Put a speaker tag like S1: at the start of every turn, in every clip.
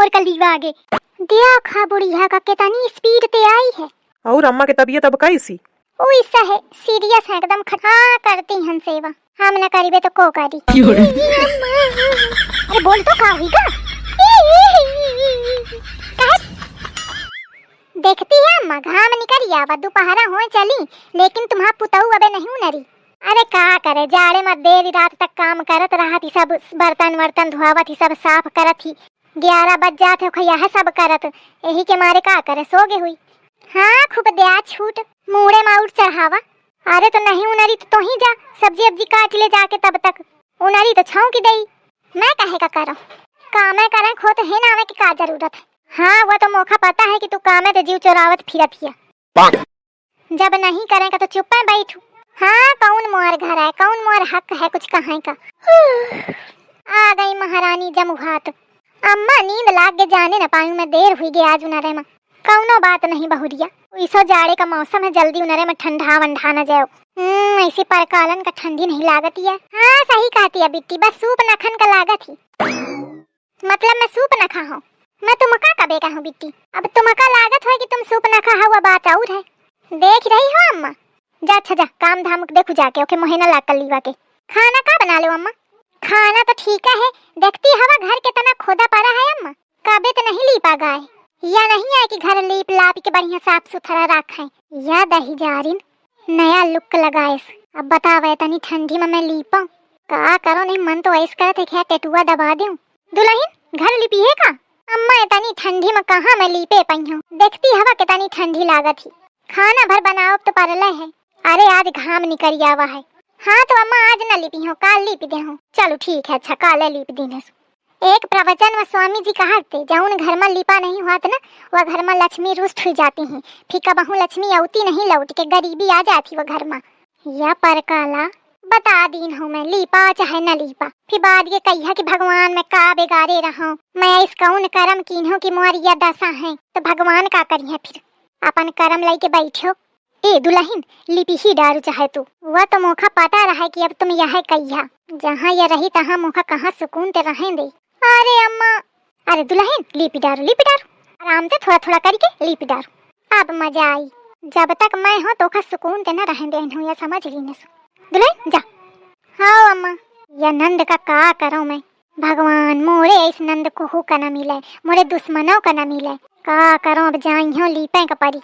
S1: मोर कलीवा आगे। देखा बुढ़िया का कितनी स्पीड ते आई है।
S2: और अम्मा की तबीयत अब कैसी?
S1: ओ ऐसा है, सीरियस है एकदम। खटा करती हन सेवा, हम न करीबे तो को करी। अरे बोल तो का हुईगा? देखती है अम्मा, घाम निकल आवा, दोपहरा हो चली, लेकिन तुम्हारा पुतऊ अबे नहीं नरी। अरे का करे, जाड़े में देर रात तक काम करत रहत ही, सब बर्तन वर्तन धोवत ही, सब साफ करत ही, 11 बज जात हो खैया है सब करत, यही के मारे का करे सोगे हुई। हाँ खूब दया छूट, मुड़े माउट चढ़ावा। अरे तो नहीं उनरी तो ही जा, सब्जी अब्जी काट ले जाके, तब तक उनरी तो छाऊ की दई। मैं कहे का करो, कामे करे खो तो है ना, आवे की का जरूरत है। हाँ वो तो मौका पता है कि तू कामे तो जीव चोरावत फिरत हिया, जब नहीं करेगा तो चुप है बैठू। हाँ कौन मोर घर है, कौन मोर हक है कुछ कहे का। आ गई महारानी जमुहात। अम्मा नींद लाग के जाने न पाऊं मैं, देर हुई गई आज उनरे में। कौनो बात नहीं बहुरिया, इसो जाड़े का मौसम है, जल्दी उनरे में ठंडा वंडा न जाओ। ऐसी परकालन का ठंडी नहीं लागती है। हाँ सही कहती है बिट्टी, बस सूप नखन का लागत ही। मतलब मैं सूप न खा हूँ, मैं तुमका कबे का हूँ बिट्टी। अब तुमका लागत है कि तुम सूप न खा हुआ, बात और है। देख रही हो अम्मा, जा अच्छा जा काम धाम देखो जाके, ओके मोहे न लाग कर लीवा के। खाना का बना लो अम्मा? खाना तो ठीक है, देखती हवा घर के तना खोदा पड़ा है अम्मा, कबे तो नहीं लीपा गाय, या नहीं है कि घर लीप लाप के बढ़िया साफ सुथरा रखे, या दही जारिन नया लुक लगाए। अब बतावे तनी ठंडी में मैं लीपा का करो, नहीं मन तो ऐस करत है कि टेटुआ दबा दूं। दुल्हन घर लिपी है का? अम्मा इतनी ठंडी में कहाँ मैं लीपे पई हूँ, देखती हवा कितनी ठंडी लागत ही, खाना भर बनाओ तो परले है। अरे आज घाम निकल आवा है। हाँ तो अम्मा आज न लिपी हो, काल लिप दे हो। चलो ठीक है, अच्छा काले लिप दिन है। एक प्रवचन में स्वामी जी कहा थे, जौन घर में लिपा नहीं हुआ ना, वह घर में लक्ष्मी रुष्ट हो जाती हैं, फिर कबहू लक्ष्मी औती नहीं लौट के, गरीबी आ जाती वो घर में। या परकाला बता दीन हूँ मैं, लीपा चाहे न लीपा, फिर बाद ये कहिया कि भगवान मैं का बेगारे रहा, मैं इस कौन कर्म कीन्हो की मोरिया दशा है, तो भगवान का करिए फिर, अपन कर्म लेके बैठो। ए दुल्हन लिपि ही डारू चाहे तू, वह तो मौका पता रहा है कि अब तुम यह कहिया, जहाँ यह रही तहाँ मौका कहाँ सुकून ते रहें दे। अरे अम्मा, अरे दुल्हन लिपि डारू आराम से थोड़ा थोड़ा करके लिपि डारू, अब मजा आई। जब तक मैं हो तो का सुकून ते न रहें दे हूँ, या समझ ली न दुल्हन जा। हाँ अम्मा, यह नंद का करो मैं, भगवान मोरे इस नंद को हु का न मिले, मोरे दुश्मनों का न मिले, का करो अब जाई हो लीपे का परी।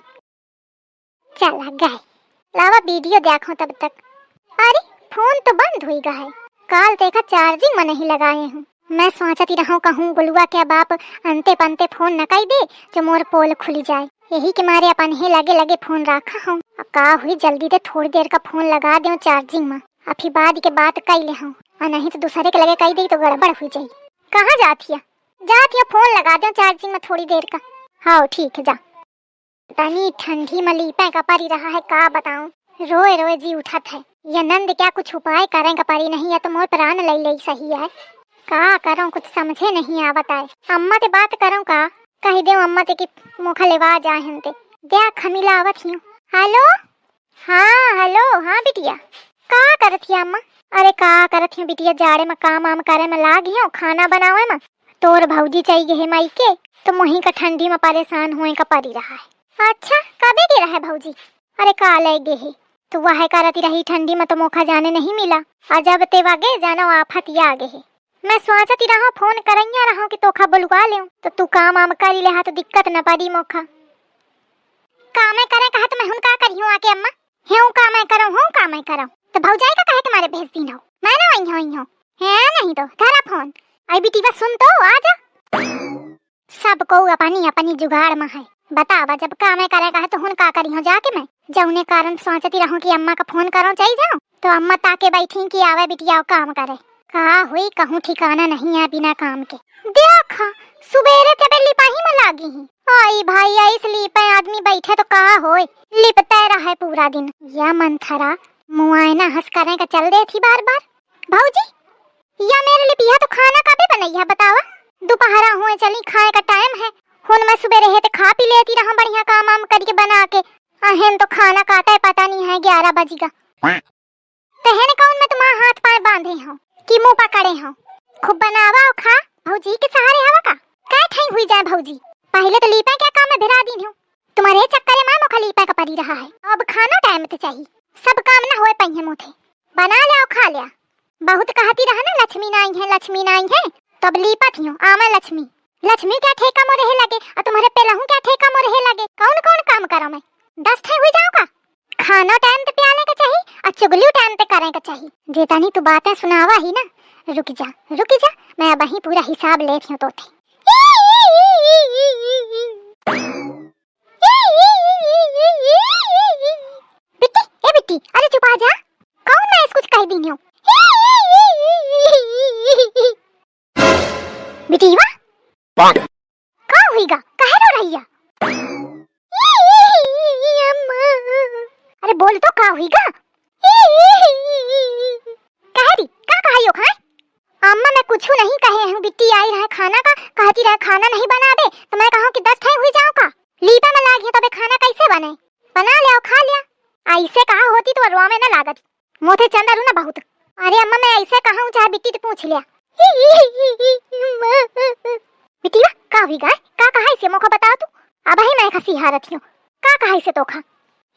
S1: चला गए, लावा वीडियो देखो तब तक। अरे फोन तो बंद हुई गा है, काल देखा चार्जिंग में नहीं लगाए हूँ, मैं सोचती रहूं कहूँ गुलुआ के बाप अंते पंते फोन न कई दे जो मोर पोल खुली जाए, यही के मारे अपन ही लगे लगे फोन रखा हूँ। अब का हुई जल्दी दे थोड़ी देर का फोन लगा दे चार्जिंग में, अभी बाद के बात कई ले हूँ, और नहीं तो दूसरे के लगे कई दे तो गड़बड़ हुई जाये। कहाँ जाती है फोन लगा दे चार्जिंग में थोड़ी देर का। हाँ ठीक है जा। तनी ठंडी में लीपे का परी रहा है, का बताऊं, रोए रोए जी उठत है। यह नंद क्या कुछ उपाय करेंगे परी नहीं है तो मोर प्राण ले ले सही है, का करूं कुछ समझे नहीं आवत है। अम्मा ते बात करूं का, कही दे अम्मा ते की मुख लेवा जाए हनते, देख खमिला आवत हियो। हेलो हाँ हेलो हाँ बिटिया, का करत हिया अम्मा? अरे का करत हियो बिटिया, जाड़े में काम आम करे में लाग हियो, खाना बनावे में, तोर भौजी चाहिए है माई के, तो मोही का ठंडी में परेशान होए का परी रहा है। अच्छा कबे गे रहे भौजी? अरे काले गे है, तो वह करती रही ठंडी में तो मौका जाने नहीं मिला, और जब ते वागे जानो आफत या आगे है। मैं सोचती रहा फोन करैया रहा कि तोखा बुलवा ले, तो तू काम आम कर ले तो दिक्कत न पड़ी मौका। कामे करे कहा तो मैं हुन का करियो आके अम्मा, हेऊ कामे करो हूं कामे करो, तो भौजाई का कहे तुम्हारे भेज दिन हो, मैं ना वही हो है नहीं तो धरा फोन। आई बेटी बस सुन तो आजा, सबको अपनी अपनी जुगाड़ में है, बतावा जब कामे करे कहे तो हुन का करियो जाके। मैं जौने कारण सोचती रहूं कि अम्मा का फोन करो चाहिए जाऊं, तो अम्मा ताके बैठी कि आवे बिटिया काम करे, का हुई कहूं ठिकाना नहीं है बिना काम के। देखा सुबेरे ते लिपाही में लागी ही, आई भाई आई इसलिए पे आदमी बैठे तो का होए, लिपते रहे पूरा दिन। या मंथरा मुआयना हंस करे का चल दे थी बार बार। भौजी या मेरे लिए पिया तो खाना कबे बनैया बतावा, दोपहरा हुए चली खाए का टाइम है, हुन मैं सुबेरे है तो खा पी लेती रहा बढ़िया काम आम करके बना के, अहम तो खाना काटा है पता नहीं है 11 बजेगा। तहने कौन मैं तुम्हारा हाथ पाए बांधे हूँ कि मुंह पकड़े हूँ, खूब बनावा और खा, भौजी के सहारे हवा का ठई हुई जाए भौजी। पहले तो लीपे क्या काम में भिरा दी हूँ, तुम्हारे चक्कर में मुख लीपे का पड़ी रहा है। अब खाना टाइम पे चाहिए, सब काम ना होए पहिए मुथे, बना ले और खा लिया। बहुत कहती रहा ना लक्ष्मी नाई है, लक्ष्मी नाई है, तब लीपत ही हूँ आमा लक्ष्मी। लक्ष्मी क्या ठेका मोरे रहे लगे और तुम्हारे पेलहू क्या ठेका मोरे रहे लगे। कौन कौन काम करो मैं, 10 ठई हुई जाऊँ का। खाना टाइम पे प्याले का चाहिए और चुगली टाइम पे करे का चाहिए। जेता नहीं तू बातें सुनावा ही ना, रुक जा मैं अब ही पूरा हिसाब लेती हूँ तो थे। बिट्टी ए बिट्टी, अरे चुप आ जा, कौन मैं कुछ कह दी हूँ। बिटिया का हुईगा, कहे रो रही है। अरे बोल तो का हुईगा। कह दी का कहियो खाए। अम्मा मैं कुछ नहीं कहे हूँ, बिट्टी आई रहा खाना का, कहती रहा खाना नहीं बना दे तो मैं कहूँ कि 10 ठई हुई जाऊँ का। लीपा में लागी तो बे खाना कैसे बने, बना लिया और खा लिया। ऐसे कहा होती तो रोआ में न लागत, मोथे चंदरू ना बहुत। अरे अम्मा मैं ऐसे कहा हूँ, चाहे बिट्टी तो पूछ लिया। बिटिया का हुई गाय, का कहा इसे मौका बताओ तू। अब ही मैं खसी हारत हूँ, का कहा इसे तोखा।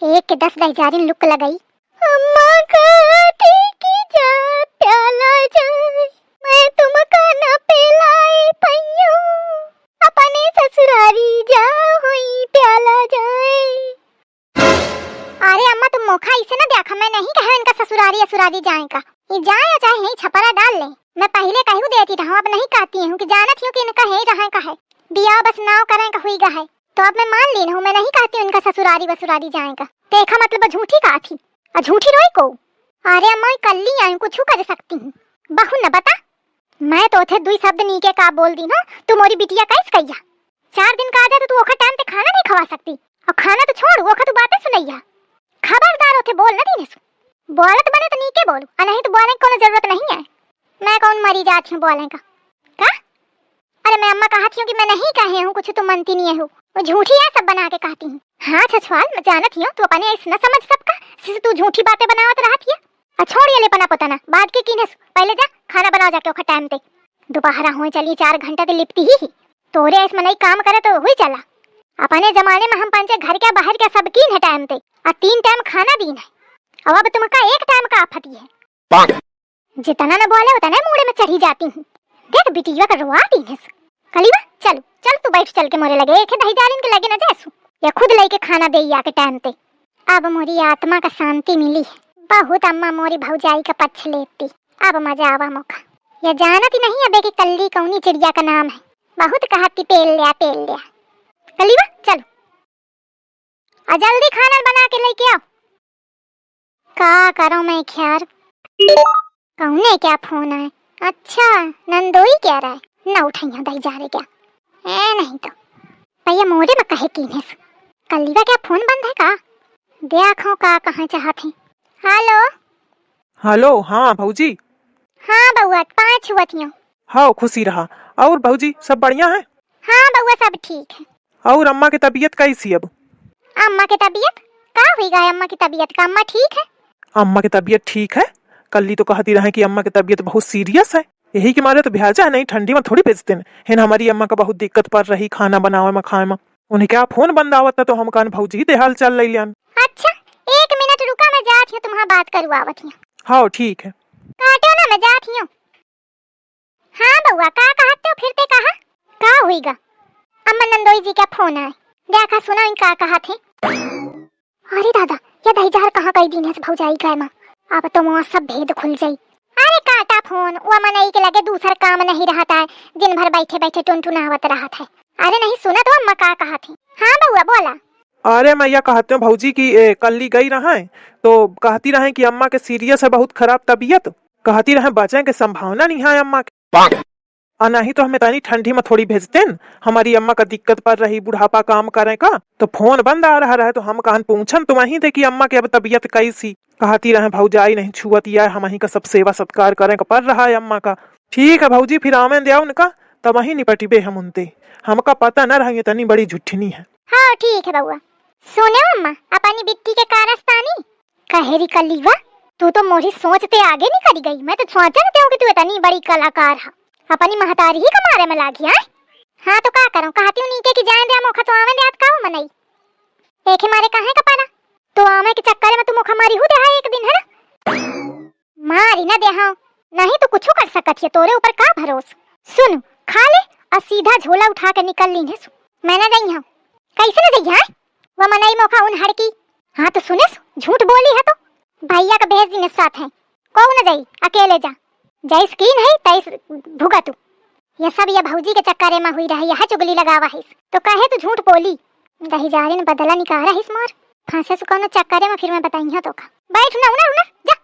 S1: 1 के 10 बेचारी लुक लगाई। अम्मा कहती कि जा प्याला जाए, मैं तुमका न पिलाई पइयो, अपने ससुरारी जा होई प्याला जाए। अरे अम्मा तुम मौका इसे ना देखा, मैं नहीं कहा इनका ससुरारी असुरारी जाए का। ये जाए या चाहे यही छपरा डाल ले, मैं पहले कहू देती रहूं, अब नहीं कहती हूँ कि जानत हूँ कि इनका है रहा का है, बिया बस नाव करें का हुईगा है, तो अब मैं मान ली हूँ, मैं नहीं कहती हूँ इनका ससुरारी बसुरारी जाएगा। देखा मतलब झूठी का थी और झूठी रोई को। अरे अम्मा कल्ली आई कुछ कर सकती हूँ, बहु न बता। मैं तो थे 2 शब्द नीके का बोल दी ना, तू मोरी बिटिया कैस कहिया। 4 दिन का आ जा तो तू ओखा टाइम पे खाना नहीं खवा सकती, और खाना तो छोड़ ओखा तू बातें सुनैया। खबरदार होके बोल न दी ने, बोलत बने तो नीके बोलू, और नहीं तो बोलने की कोनो जरूरत नहीं है। मैं कौन मरी जाती हूँ बोलने का। अरे मैं अम्मा कहती हूँ कि मैं नहीं कहे हूँ कुछ, तो मनती नहीं है, वो झूठी है सब बना के कहती हूँ। हाँ छछवाल मैं जानत हूँ तू अपने ऐसा न समझ सबका, सिर्फ तू झूठी बातें बनावत रहती है। छोड़ ये लेपना पता ना बाद के कीने, पहले जा खाना बनाओ जाके ओखा टाइम पे। दोपहरा हुए चली 4 घंटा तो लिपटी ही तोरे ऐसा नहीं काम करे तो हुई चला। अपने जमाने में हम पंचे घर के बाहर के सब कीन है टाइम पे, और 3 टाइम खाना दीन है, अब तुमका 1 टाइम का आफती है। जितना न बोले उतना मुड़े में चढ़ी जाती हूँ। देख बिटिया का रोआ दी है कलीवा, चल चल तू बैठ चल के मोरे लगे एक दही जालिन के लगे न जैसू, या खुद लेके खाना दे आके टाइम पे। अब मोरी आत्मा का शांति मिली है, बहुत अम्मा मोरी भौजाई का पक्ष लेती, अब मजा आवा मौका। या जानती नहीं अबे की कल्ली कौनी चिड़िया का नाम है, बहुत कहती पेल लिया कलीवा चलो आ जल्दी खाना बना के लेके आओ। का करो मैं ख्यार, कौने क्या फोन है। अच्छा नंदोई कह रहा है, न उठाइया दही जा रहे क्या नहीं तो भैया मोरे में कहे की है। कलीवा क्या फोन बंद है का, देखो का कहाँ चाहते। हेलो
S2: हेलो हाँ भौजी।
S1: हाँ बउआ 5 हुआ थी।
S2: हाँ खुशी रहा। और भौजी सब बढ़िया है।
S1: हाँ बउआ सब ठीक है।
S2: और अम्मा की तबीयत कैसी अब।
S1: अम्मा की तबीयत का हुई गई, अम्मा की तबीयत का अम्मा ठीक है।
S2: अम्मा की तबीयत ठीक है, कल तो कहती रहे कि अम्मा की तबीयत बहुत सीरियस है, यही के मारे तो भेजा है, नहीं ठंडी में थोड़ी भेजते हैं। हमारी अम्मा का बहुत दिक्कत पड़ रही खाना बनावे में खाए में, उन्हें क्या फोन बंद आवत तो हम कहन भौजी दे हाल चल रही।
S1: अच्छा 1 मिनट रुका, मैं जाती हूँ तुम्हारा बात करू आवत हूँ।
S2: हाँ ठीक है
S1: काटो ना मैं जाती हूँ। हाँ बउआ का कहते हो फिरते कहा का हुईगा। अम्मा नंदोई जी का फोन आए, देखा सुना इनका कहा थे। अरे दादा ये दही जहर कहाँ कई दिन है भौजाई का माँ, अब तो वहाँ सब भेद खुल जाई। अरे काटा फोन, वो मनई के लगे दूसरा काम नहीं रहता है, दिन भर बैठे बैठे टुनटुनावत रहता है। अरे नहीं सुना तो अम्मा का कहा थे। हाँ बउआ बोला।
S2: अरे मैं यह कहते हूँ भौजी की कल गई रहे तो कहती रहे कि अम्मा के सीरियस है बहुत खराब तबीयत, कहती रहे बचे के संभावना नहीं है अम्मा के, और नहीं तो हमें तनी ठंडी में थोड़ी भेजते न, हमारी अम्मा का दिक्कत पड़ रही बुढ़ापा काम करे का, तो फोन बंद आ रहा है तो हम कहन पूछन तुम ही थे कि अम्मा की अब तबीयत कैसी। कहती रहे भौजाई नहीं छुअती है, हम ही का सब सेवा सत्कार करे का पड़ रहा है अम्मा का। ठीक है भौजी फिर आमें दे उनका तब वही निपटिबे हम उनते, हमका पता न रहेंगे तनी बड़ी झुठनी है।
S1: हाँ ठीक है बउआ। सुने अम्मा अपनी बिट्टी के कारस्तानी कहेरी कलीवा, तू तो मोरी सोचते आगे नहीं करी गई, मैं तो सोचते हूँ कि तू इतनी बड़ी कलाकार है, अपनी महतारी ही कमारे में लागी है। हाँ तो का करूं, कहती हूं नीचे की जाए दे मोखा तो आवे दे आज काऊ मनई एक ही मारे कहां का पारा तो आवे के चक्कर में तू मोखा मारी हूं दे एक दिन है ना मारी ना दे हाँ नहीं तो कुछ कर सकत है तोरे ऊपर का भरोस। सुन खा ले और सीधा झोला उठा के निकल ली है। मैं ना जाई हां कैसे ना जाई हां वो मनई मोखा उन हड़की। हाँ तो सुने झूठ बोली है तो भैया का भेज दी साथ है कौ न जाई अकेले जा जाई स्कीन है तैस भुगा तू ये सब ये भौजी के चक्कर में हुई रही यह चुगली लगावा है तो कहे तू झूठ बोली दही जारे ने बदला निकाला है मार फांसे से कोनो चक्कर में फिर मैं बताई तो का बैठ ना जा